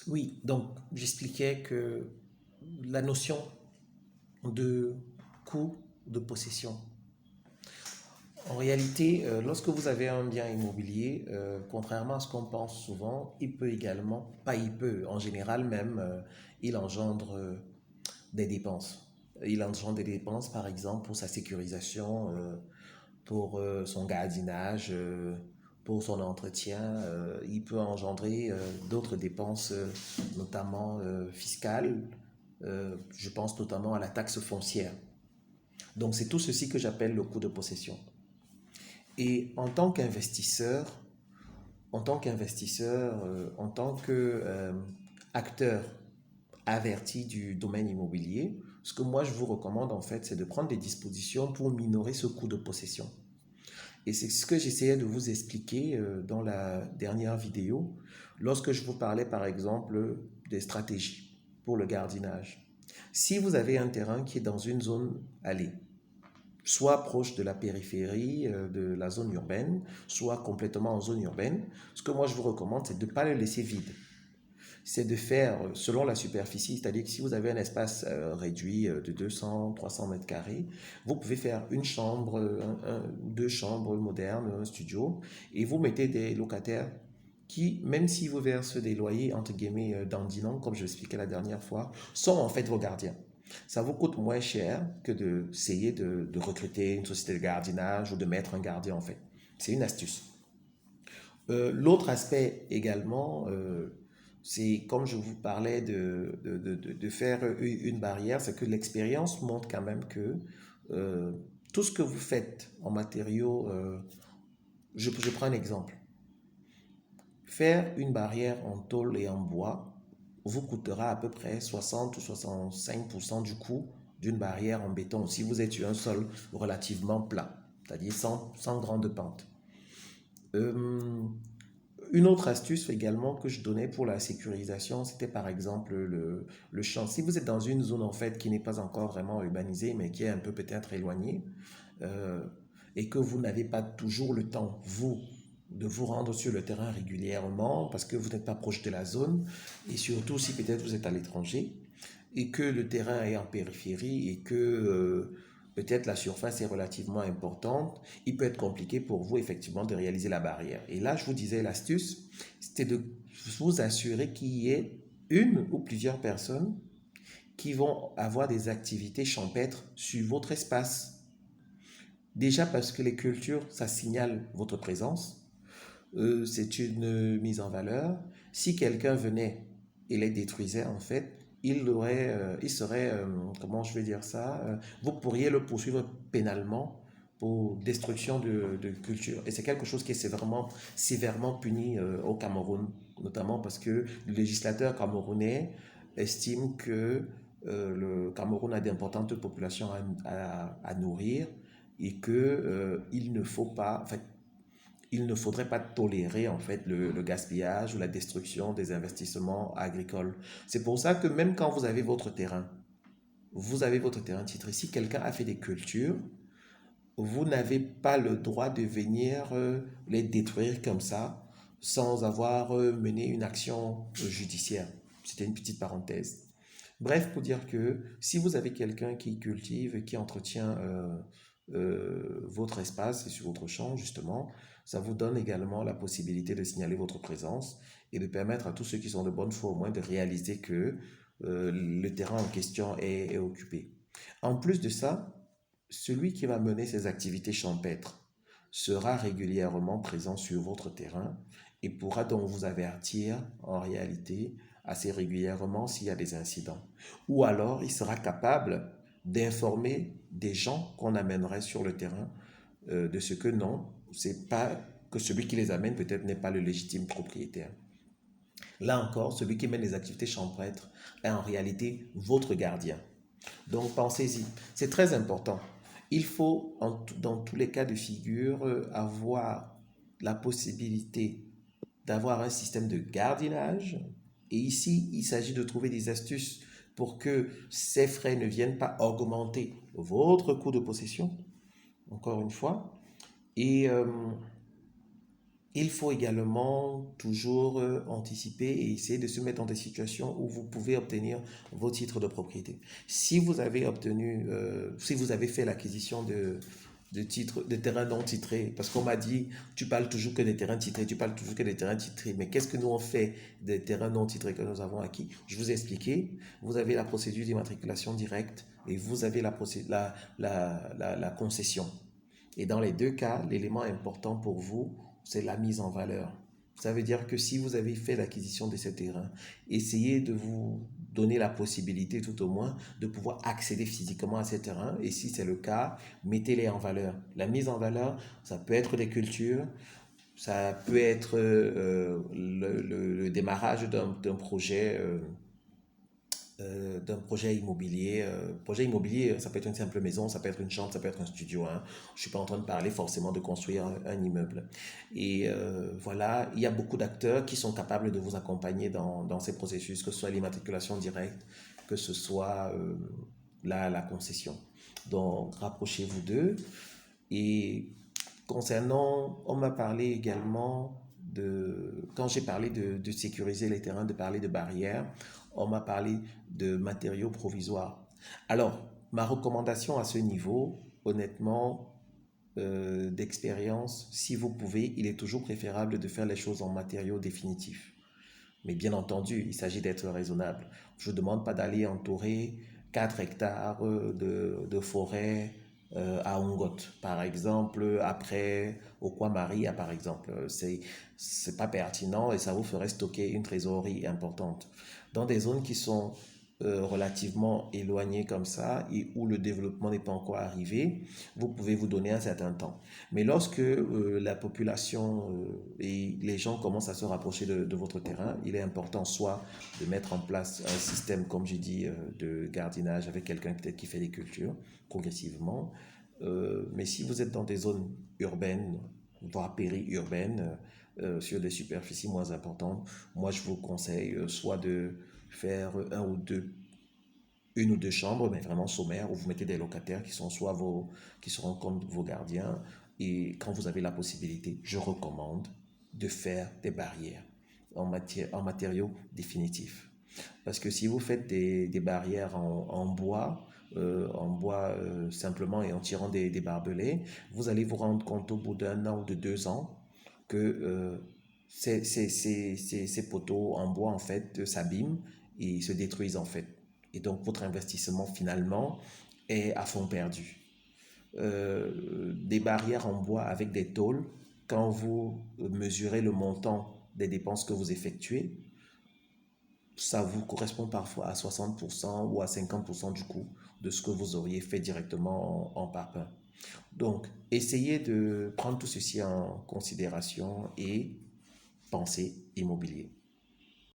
Oui, donc j'expliquais que la notion de coût de possession. En réalité, lorsque vous avez un bien immobilier, contrairement à ce qu'on pense souvent, il peut également, pas il peut, en général même, il engendre des dépenses. Il engendre des dépenses, par exemple, pour sa sécurisation, pour son gardiennage, pour son entretien. Il peut engendrer d'autres dépenses, notamment fiscales. Je pense notamment à la taxe foncière. Donc c'est tout ceci que j'appelle le coût de possession. Et en tant qu'acteur averti du domaine immobilier, ce que moi je vous recommande en fait, c'est de prendre des dispositions pour minorer ce coût de possession. Et c'est ce que j'essayais de vous expliquer dans la dernière vidéo, lorsque je vous parlais par exemple des stratégies pour le gardiennage. Si vous avez un terrain qui est dans une zone allée, soit proche de la périphérie de la zone urbaine, soit complètement en zone urbaine, ce que moi je vous recommande, c'est de ne pas le laisser vide. C'est de faire selon la superficie, c'est-à-dire que si vous avez un espace réduit de 200, 300 mètres carrés, vous pouvez faire une chambre, deux chambres modernes, un studio, et vous mettez des locataires qui, même s'ils vous versent des loyers, entre guillemets, dandinants, comme je l'expliquais la dernière fois, sont en fait vos gardiens. Ça vous coûte moins cher que d'essayer de recruter une société de gardiennage ou de mettre un gardien en fait. C'est une astuce. L'autre aspect également, c'est comme je vous parlais de faire une barrière, c'est que l'expérience montre quand même que euh, tout ce que vous faites en matériaux, je prends un exemple. Faire une barrière en tôle et en bois vous coûtera à peu près 60 ou 65% du coût d'une barrière en béton si vous êtes sur un sol relativement plat, c'est-à-dire sans grande pente. Euh, une autre astuce également que je donnais pour la sécurisation, c'était par exemple le champ. Si vous êtes dans une zone en fait qui n'est pas encore vraiment urbanisée, mais qui est un peu peut-être éloignée, euh, et que vous n'avez pas toujours le temps, vous, de vous rendre sur le terrain régulièrement parce que vous n'êtes pas proche de la zone, et surtout si peut-être vous êtes à l'étranger, et que le terrain est en périphérie et que peut-être la surface est relativement importante, il peut être compliqué pour vous effectivement de réaliser la barrière. Et là, je vous disais, l'astuce, c'était de vous assurer qu'il y ait une ou plusieurs personnes qui vont avoir des activités champêtres sur votre espace. Déjà parce que les cultures, ça signale votre présence. C'est une mise en valeur. Si quelqu'un venait et les détruisait, en fait, il serait, comment je vais dire ça, vous pourriez le poursuivre pénalement pour destruction de culture. Et c'est quelque chose qui est sévèrement puni au Cameroun, notamment parce que le législateur camerounais estime que le Cameroun a d'importantes populations à nourrir et que il ne faut pas, en fait, il ne faudrait pas tolérer en fait le gaspillage ou la destruction des investissements agricoles. C'est pour ça que même quand vous avez votre terrain titré, si quelqu'un a fait des cultures, vous n'avez pas le droit de venir les détruire comme ça sans avoir mené une action judiciaire. C'était une petite parenthèse. Bref, pour dire que si vous avez quelqu'un qui cultive, qui entretient votre espace et sur votre champ, justement, ça vous donne également la possibilité de signaler votre présence et de permettre à tous ceux qui sont de bonne foi au moins de réaliser que le terrain en question est occupé. En plus de ça, celui qui va mener ces activités champêtres sera régulièrement présent sur votre terrain et pourra donc vous avertir en réalité assez régulièrement s'il y a des incidents. Ou alors il sera capable d'informer des gens qu'on amènerait sur le terrain de ce que non, c'est pas que celui qui les amène peut-être n'est pas le légitime propriétaire. Là encore, celui qui mène les activités champêtres est en réalité votre gardien. Donc pensez-y, c'est très important. Il faut, dans tous les cas de figure, avoir la possibilité d'avoir un système de gardiennage. Et ici, il s'agit de trouver des astuces pour que ces frais ne viennent pas augmenter votre coût de possession, encore une fois. Et Il faut également toujours anticiper et essayer de se mettre dans des situations où vous pouvez obtenir vos titres de propriété. Si vous avez obtenu, si vous avez fait l'acquisition de titres, de terrains non titrés, parce qu'on m'a dit, tu parles toujours que des terrains titrés, tu parles toujours que des terrains titrés, mais qu'est-ce que nous on fait des terrains non titrés que nous avons acquis? Je vous ai expliqué, vous avez la procédure d'immatriculation directe et vous avez la concession. Et dans les deux cas, l'élément important pour vous, c'est la mise en valeur. Ça veut dire que si vous avez fait l'acquisition de ces terrains, essayez de vous donner la possibilité tout au moins de pouvoir accéder physiquement à ces terrains. Et si c'est le cas, mettez-les en valeur. La mise en valeur, ça peut être des cultures, ça peut être le démarrage d'un projet d'un projet immobilier. Projet immobilier, ça peut être une simple maison, ça peut être une chambre, ça peut être un studio, hein. Je ne suis pas en train de parler forcément de construire un immeuble. Et voilà, il y a beaucoup d'acteurs qui sont capables de vous accompagner dans ces processus, que ce soit l'immatriculation directe, que ce soit la concession. Donc, rapprochez-vous d'eux. Et concernant, on m'a parlé également quand j'ai parlé de sécuriser les terrains, de parler de barrières, on m'a parlé de matériaux provisoires. Alors, ma recommandation à ce niveau, honnêtement, d'expérience, si vous pouvez, il est toujours préférable de faire les choses en matériaux définitifs. Mais bien entendu, il s'agit d'être raisonnable. Je ne demande pas d'aller entourer 4 hectares de forêt à Ongot, par exemple, après Okwamaria, par exemple. C'est pas pertinent et ça vous ferait stocker une trésorerie importante. Dans des zones qui sont relativement éloignées comme ça et où le développement n'est pas encore arrivé, vous pouvez vous donner un certain temps. Mais lorsque la population et les gens commencent à se rapprocher de votre terrain, il est important soit de mettre en place un système, comme j'ai dit, de gardiennage avec quelqu'un peut-être qui fait des cultures progressivement. Mais si vous êtes dans des zones urbaines, voire périurbaines, sur des superficies moins importantes, moi je vous conseille soit de faire une ou deux chambres, mais vraiment sommaires, où vous mettez des locataires qui sont qui seront comme vos gardiens. Et quand vous avez la possibilité, je recommande de faire des barrières en matériaux définitifs. Parce que si vous faites des barrières en bois simplement et en tirant des barbelés, vous allez vous rendre compte au bout d'un an ou de 2 ans que ces poteaux en bois en fait s'abîment et se détruisent en fait. Et donc votre investissement finalement est à fond perdu. Des barrières en bois avec des tôles, quand vous mesurez le montant des dépenses que vous effectuez, ça vous correspond parfois à 60% ou à 50% du coût de ce que vous auriez fait directement en parpaing. Donc, essayez de prendre tout ceci en considération et pensez immobilier.